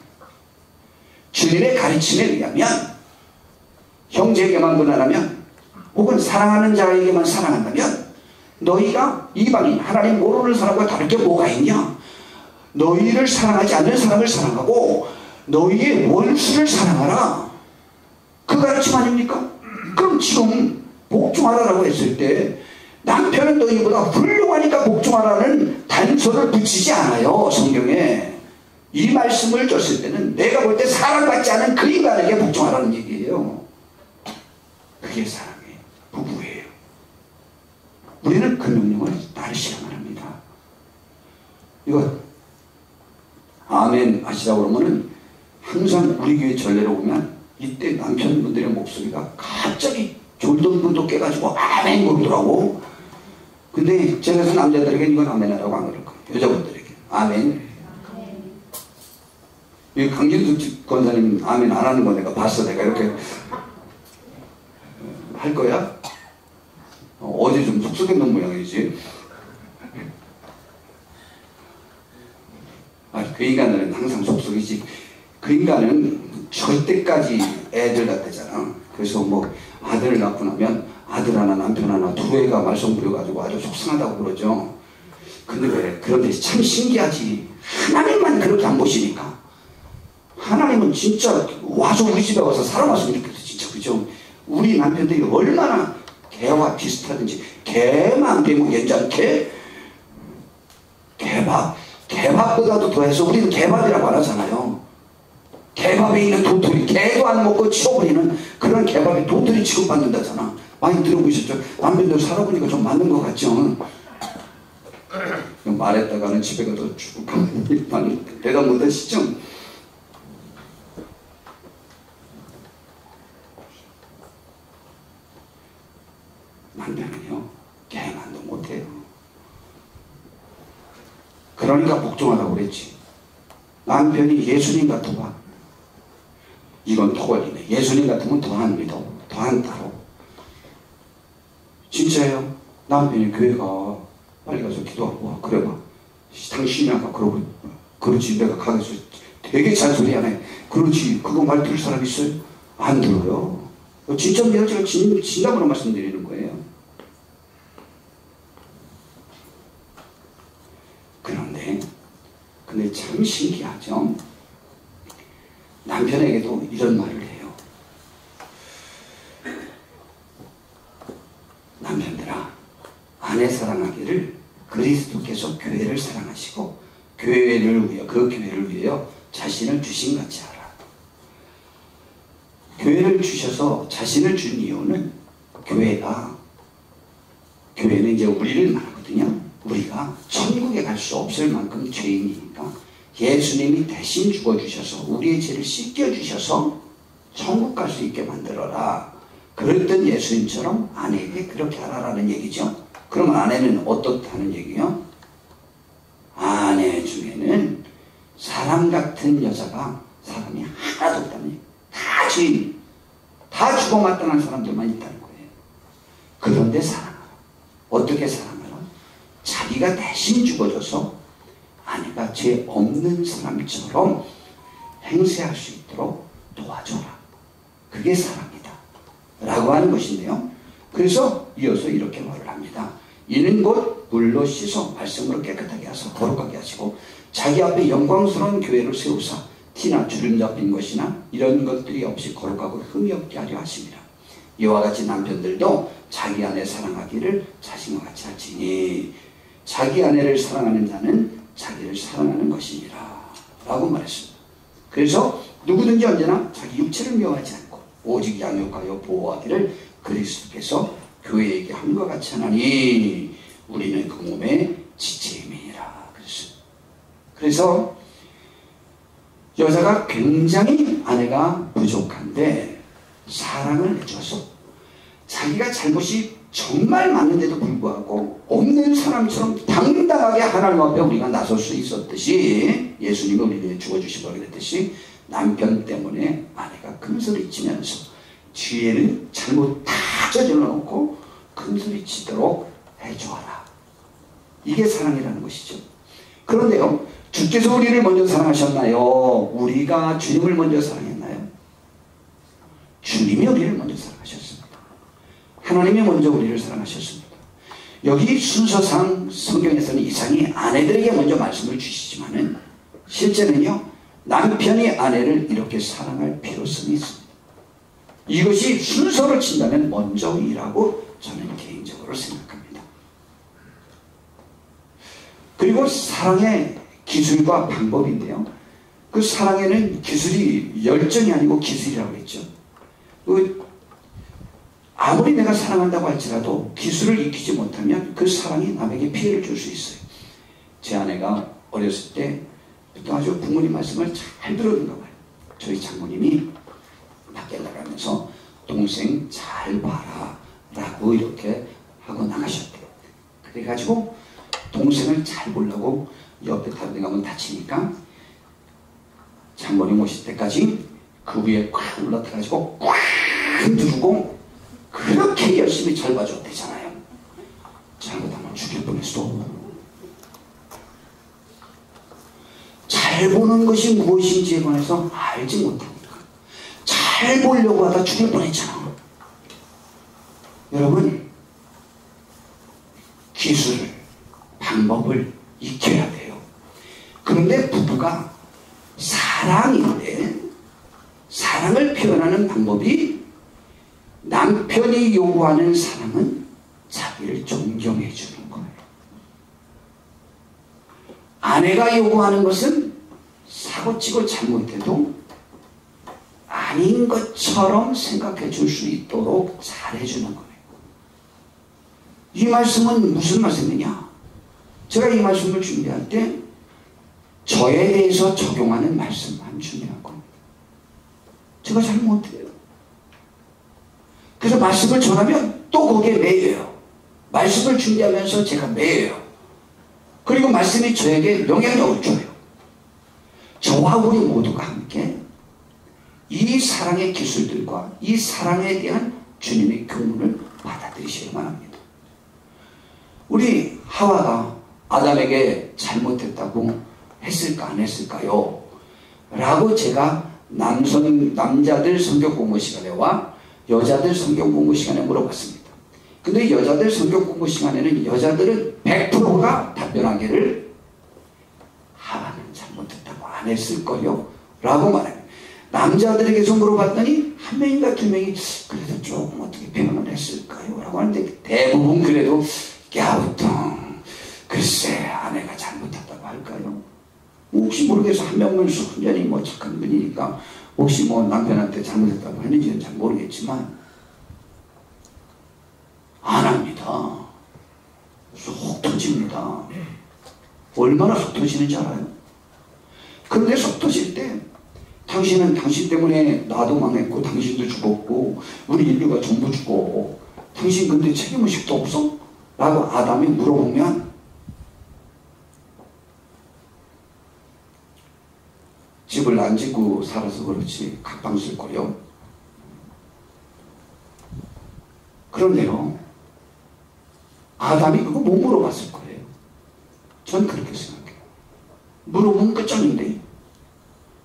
주님의 가르침에 의하면 형제에게만 무난하면 혹은 사랑하는 자에게만 사랑한다면 너희가 이방인 하나님 모르는 사람과 다를 게 뭐가 있냐? 너희를 사랑하지 않는 사람을 사랑하고 너희의 원수를 사랑하라. 그 가르침 아닙니까? 그럼 지금 복종하라라고 했을 때 남편은 너희보다 훌륭하니까 복종하라는 단서를 붙이지 않아요. 성경에 이 말씀을 줬을 때는 내가 볼 때 사랑받지 않은 그 인간에게 복종하라는 얘기예요. 그게 사랑이에요. 부부예요. 우리는 그 명령을 따르시야만 합니다. 이거 아멘 하시라고 그러면은 항상 우리 교회 전례로 보면 이때 남편분들의 목소리가 갑자기 졸던 분도 깨가지고 아멘 그러더라고. 근데 제가 그래서 남자들에게 이건 아멘 하라고 안 그럴 거예요. 여자분들에게 아멘. 이 강진수 권사님 아멘 안 하는 거 내가 봤어. 내가 이렇게 할 거야? 어제 좀 속속했는 모양이지. 그 인간은 항상 속속이지. 그 인간은 절대까지 애들 같대잖아. 그래서 뭐 아들을 낳고 나면 아들 하나 남편 하나 두 애가 말썽 부려가지고 아주 속상하다고 그러죠. 근데 왜? 그런데 참 신기하지. 하나님만 그렇게 안 보시니까. 하나님은 진짜 와서 우리 집에 와서 살아왔으면 좋겠어. 진짜 그죠? 우리 남편들이 얼마나 개와 비슷하든지 개만 되면 괜찮게 개밥보다도 더해서 우리는 개밥이라고 안 하잖아요. 개밥에 있는 도토리, 개도 안 먹고 치워버리는 그런 개밥에 도토리 취급받는다잖아. 많이 들어보셨죠? 남편들 살아보니까 좀 맞는 것 같죠? 말했다가는 집에 가서 죽고 대답 못하시죠? 남편은요 개만도 못해요. 그러니까 복종하라고 그랬지. 남편이 예수님 같으면 이건 더 걸리네. 예수님 같으면 더한 믿어. 더한 따로. 진짜예요. 남편이 교회가 빨리 가서 기도하고 와. 그래 봐. 당신이 아까 그러고 그렇지 내가 가게서 되게 잔소리 하네. 그렇지 그거 말 들을 사람 있어요? 안 들어요. 진짜 내가 제가 진담으로 말씀드리는 거예요. 근데 참 신기하죠. 남편에게도 이런 말을 해요. 남편들아, 아내 사랑하기를 그리스도께서 교회를 사랑하시고 교회를 위해 그 교회를 위하여 자신을 주신 같이 하라. 교회를 주셔서 자신을 준 이유는 교회는 이제 우리를 말하거든요. 우리가 천국에 갈 수 없을 만큼 죄인이니까 예수님이 대신 죽어주셔서 우리의 죄를 씻겨주셔서 천국 갈 수 있게 만들어라. 그랬던 예수님처럼 아내에게 그렇게 하라라는 얘기죠. 그러면 아내는 어떻다는 얘기요? 아내 중에는 사람 같은 여자가 사람이 하나도 없다는 얘기. 다 죄인, 다 죽어마땅한 사람들만 있다는 거예요. 그런데 사랑하라. 어떻게 사랑하라? 자기가 대신 죽어줘서 아내가 죄 없는 사람처럼 행세할 수 있도록 도와줘라. 그게 사랑이다 라고 하는 것인데요. 그래서 이어서 이렇게 말을 합니다. 이는 곧 물로 씻어 말씀으로 깨끗하게 하사 거룩하게 하시고 자기 앞에 영광스러운 교회를 세우사 티나 주름 잡힌 것이나 이런 것들이 없이 거룩하고 흠이 없게 하려 하심이라. 이와 같이 남편들도 자기 아내 사랑하기를 자신과 같이 할지니 자기 아내를 사랑하는 자는 자기를 사랑하는 것이니라 라고 말했습니다. 그래서 누구든지 언제나 자기 육체를 미워하지 않고 오직 양육하여 보호하기를 그리스도께서 교회에게 함과 같이 하나니 우리는 그 몸의 지체임이니라 그랬습니다. 그래서 여자가 굉장히 아내가 부족한데 사랑을 해줘서 자기가 잘못이 정말 많은데도 불구하고 없는 사람처럼 당당하게 하나님 앞에 우리가 나설 수 있었듯이 예수님이 우리를 죽어주시고 그랬듯이 남편 때문에 아내가 큰소리 치면서 뒤에는 잘못 다 저질러 놓고 큰소리 치도록 해줘라. 이게 사랑이라는 것이죠. 그런데요, 주께서 우리를 먼저 사랑하셨나요? 우리가 주님을 먼저 사랑했나요? 주님이 우리를 먼저 사랑하셨습니다. 하나님이 먼저 우리를 사랑하셨습니다. 여기 순서상 성경에서는 이상이 아내들에게 먼저 말씀을 주시지만은 실제는요, 남편이 아내를 이렇게 사랑할 필요성이 있습니다. 이것이 순서를 친다면 먼저이라고 저는 개인적으로 생각합니다. 그리고 사랑의 기술과 방법인데요, 그 사랑에는 기술이 열정이 아니고 기술이라고 했죠. 아무리 내가 사랑한다고 할지라도 기술을 익히지 못하면 그 사랑이 남에게 피해를 줄 수 있어요. 제 아내가 어렸을 때부터 아주 부모님 말씀을 잘 들었는가 봐요. 저희 장모님이 밖에 나가면서 동생 잘 봐라 라고 이렇게 하고 나가셨대요. 그래가지고 동생을 잘 보려고 옆에 다른 데 가면 다치니까 장모님 오실 때까지 그 위에 꽉 올라타가지고 꽉 누르고 그렇게 열심히 잘 봐줬대잖아요. 잘못하면 죽일 뻔했어. 잘 보는 것이 무엇인지에 관해서 알지 못하니까 잘 보려고 하다 죽일 뻔했잖아. 여러분, 기술을, 방법을 익혀야 돼요. 그런데 부부가 사랑인데 사랑을 표현하는 방법이 남편이 요구하는 사랑은 자기를 존경해 주는 거예요. 아내가 요구하는 것은 사고치고 잘못해도 아닌 것처럼 생각해 줄 수 있도록 잘해 주는 거예요. 이 말씀은 무슨 말씀이냐? 제가 이 말씀을 준비할 때 저에 대해서 적용하는 말씀만 준비한 겁니다. 제가 잘 못해요. 그래서 말씀을 전하면 또 거기에 매여요. 말씀을 준비하면서 제가 매여요. 그리고 말씀이 저에게 영향력을 줘요. 저와 우리 모두가 함께 이 사랑의 기술들과 이 사랑에 대한 주님의 교훈을 받아들이셔야만 합니다. 우리 하와가 아담에게 잘못했다고 했을까 안 했을까요? 라고 제가 남자들 성경 공부 시간에와 여자들 성경 공부 시간에 물어봤습니다. 근데 여자들 성경 공부 시간에는 여자들은 100%가 답변하기를 하와는 잘못했다고 안 했을 거요 라고 말합니다. 남자들에게서 물어봤더니 한 명인가 두 명이 그래도 조금 어떻게 표현을 했을까요? 라고 하는데 대부분 그래도 갸우뚱 글쎄 아내가 잘못했다고 할까요? 혹시 모르겠어. 한 명은 순전히 뭐 착한 분이니까 혹시 뭐 남편한테 잘못했다고 했는지는 잘 모르겠지만 안 합니다. 속 터집니다. 얼마나 속 터지는지 알아요? 그런데 속 터질 때 당신은 당신 때문에 나도 망했고 당신도 죽었고 우리 인류가 전부 죽고 당신 근데 책임의식도 없어? 라고 아담이 물어보면 집을 안 짓고 살아서 그렇지 각방 쓸 거요. 그런데요 아담이 그거 못 물어봤을 거예요. 전 그렇게 생각해요. 물어보면 끝장인데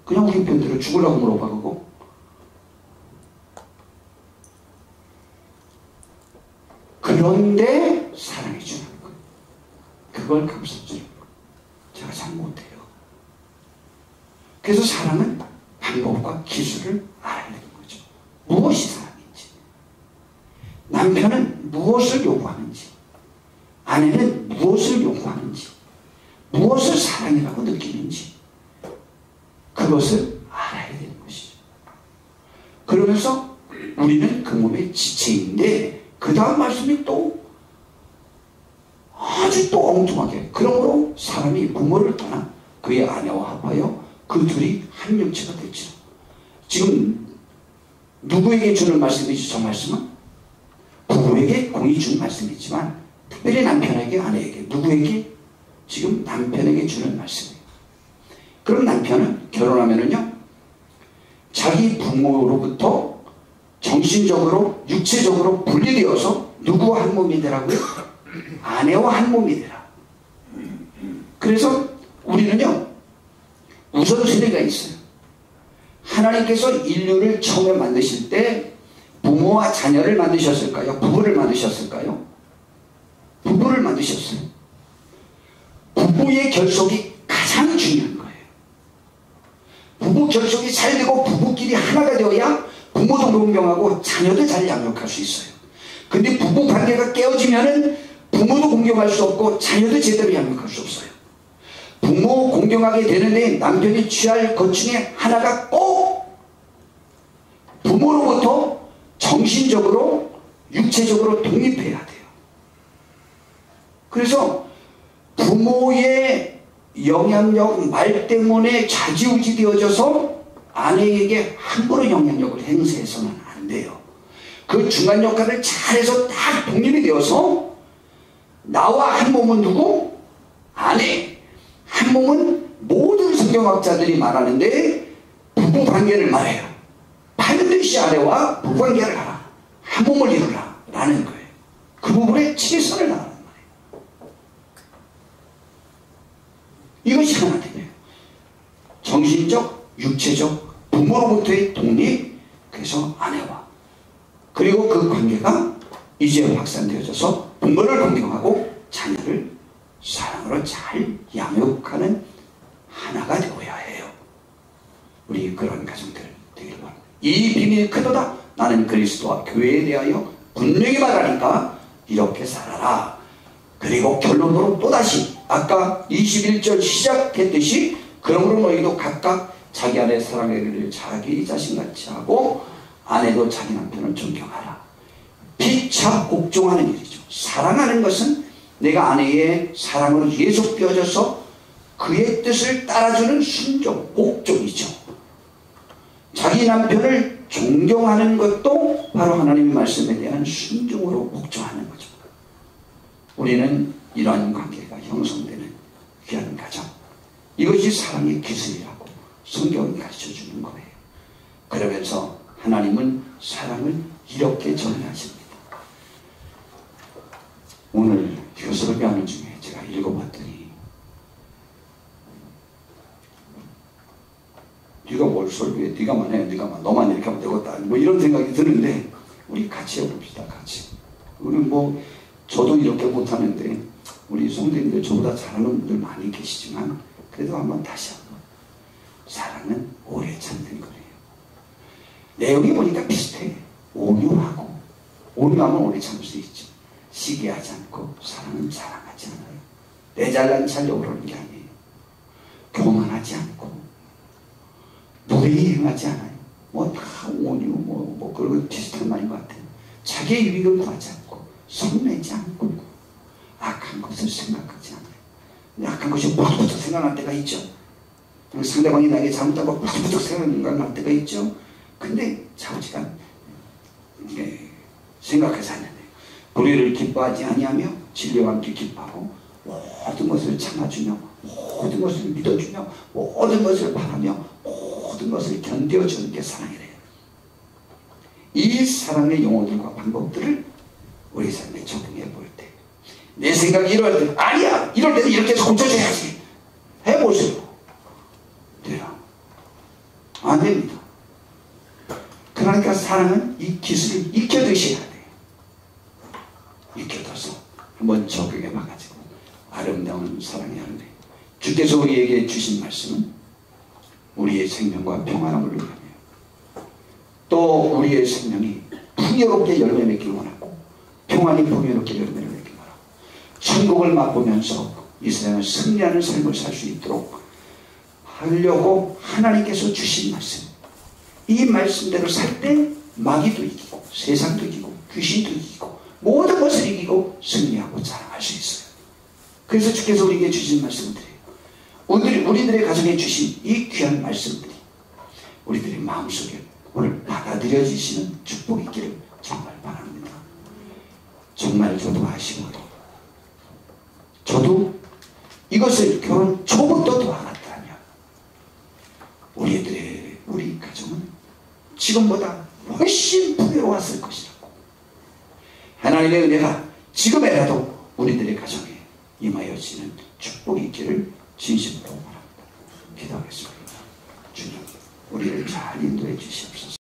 그냥 우리 편대로 죽으려고 물어봐 그거. 그런데 사랑해 주는 거예요. 그걸 감싸주는 거예요. 제가 잘 못해요. 그래서 사랑은 방법과 기술을 알아야 되는 거죠. 무엇이 사랑인지, 남편은 무엇을 요구하는지, 아내는 무엇을 요구하는지, 무엇을 사랑이라고 느끼는지 그것을 알아야 되는 것이죠. 그러면서 우리는 그 몸의 지체인데 그 다음 말씀이 또 아주 또 엉뚱하게 그러므로 사람이 부모를 떠나 그의 아내와 합하여 그 둘이 한 육체가 됐죠. 지금 누구에게 주는 말씀이지 저 말씀은? 부부에게 공이 주는 말씀이지만 특별히 남편에게 아내에게 누구에게? 지금 남편에게 주는 말씀이에요. 그럼 남편은 결혼하면은요 자기 부모로부터 정신적으로 육체적으로 분리되어서 누구와 한 몸이 되라고요? 아내와 한 몸이 되라. 그래서 우리는요 우선순위가 있어요. 하나님께서 인류를 처음에 만드실 때 부모와 자녀를 만드셨을까요? 부부를 만드셨을까요? 부부를 만드셨어요. 부부의 결속이 가장 중요한 거예요. 부부 결속이 잘 되고 부부끼리 하나가 되어야 부모도 공경하고 자녀도 잘 양육할 수 있어요. 근데 부부 관계가 깨어지면은 부모도 공경할 수 없고 자녀도 제대로 양육할 수 없어요. 부모 공경하게 되는데 남편이 취할 것 중에 하나가 꼭 부모로부터 정신적으로 육체적으로 독립해야 돼요. 그래서 부모의 영향력 말 때문에 좌지우지 되어져서 아내에게 함부로 영향력을 행사해서는 안 돼요. 그 중간 역할을 잘해서 딱 독립이 되어서 나와 한 몸은 누구? 아내. 한 몸은 모든 성경학자들이 말하는데 부부 관계를 말해요. 반드시 아내와 부부 관계를 하라. 한 몸을 이루라. 라는 거예요. 그 부분에 최선을 다하는 거예요. 이것이 하나님이에요. 정신적, 육체적, 부모로부터의 독립, 그래서 아내와. 그리고 그 관계가 이제 확산되어져서 부모를 공경하고 자녀를 사랑으로 잘 양육하는 하나가 되어야 해요. 우리 그런 가정들 되기를 바랍니다. 이 비밀이 크도다. 나는 그리스도와 교회에 대하여 분명히 말하니까 이렇게 살아라. 그리고 결론으로 또다시 아까 21절 시작했듯이 그러므로 너희도 각각 자기 아내 사랑하기를 자기 자신같이 하고 아내도 자기 남편을 존경하라. 피차 복종하는 일이죠. 사랑하는 것은 내가 아내의 사랑으로 예속되어져서 그의 뜻을 따라주는 순종, 복종이죠. 자기 남편을 존경하는 것도 바로 하나님의 말씀에 대한 순종으로 복종하는 거죠. 우리는 이러한 관계가 형성되는 귀한 가정, 이것이 사랑의 기술이라고 성경이 가르쳐 주는 거예요. 그러면서 하나님은 사랑을 이렇게 전하십니다. 오늘 이거 설교하는 중에 제가 읽어봤더니 네가 뭘 설교해? 네가만 해. 네가만. 너만 이렇게 하면 되겠다. 뭐 이런 생각이 드는데 우리 같이 해봅시다. 같이. 우리 뭐 저도 이렇게 못하는데 우리 성도님들 저보다 잘하는 분들 많이 계시지만 그래도 한번 다시 한번. 사랑은 오래 참는 거예요. 내용이 보니까 비슷해. 온유하고 온유하면 오래 참을 수 있지. 시기하지 않고 사랑은 자랑하지 않아요. 내 잘난 척하려고 그러는 게 아니에요. 교만하지 않고 무례히 행하지 않아요. 뭐 다 온유 뭐 그런 비슷한 말인 것 같아요. 자기의 유익을 구하지 않고 성내지 않고 악한 것을 생각하지 않아요. 악한 것이 부득부득 생각날 때가 있죠. 상대방이 나에게 잘못하고 부득부득 생각날 때가 있죠. 근데 자우지가 생각하지 않는데 불의를 기뻐하지 아니하며 진리와 함께 기뻐하고 모든 것을 참아주며 모든 것을 믿어주며 모든 것을 바라며 모든 것을 견뎌주는 게 사랑이래요. 이 사랑의 용어들과 방법들을 우리 삶에 적용해 볼 때 내 생각이 이럴 때 아니야 이럴 때는 이렇게 해서 고쳐줘야지 해보세요. 돼요? 안 됩니다. 그러니까 사랑은 이 기술을 익혀두셔야 돼요. 익혀둬서 한번 적용해 봐가지고 아름다운 사랑이 하는데 주께서 우리에게 주신 말씀은 우리의 생명과 평안함을 위하며 또 우리의 생명이 풍요롭게 열매 맺기를 원하고 평안이 풍요롭게 열매 맺기를 원하고 천국을 맛보면서 이 세상을 승리하는 삶을 살 수 있도록 하려고 하나님께서 주신 말씀, 이 말씀대로 살 때 마귀도 이기고 세상도 이기고 귀신도 이기고 모든 것을 이기고 승리하고 자랑할 수 있어요. 그래서 주께서 우리에게 주신 말씀들이에요. 우리들의 가정에 주신 이 귀한 말씀들이 우리들의 마음속에 오늘 받아들여지시는 축복이 있기를 정말 바랍니다. 정말 저도 아시고 저도 이것을 결혼 초부터 도와갔다면 우리 가정은 지금보다 훨씬 풍요로웠을 것이라고 하나님의 은혜가 지금이라도 우리들의 가정에 임하여지는 축복이 있기를 진심으로 바랍니다. 기도하겠습니다. 주님 우리를 잘 인도해 주시옵소서.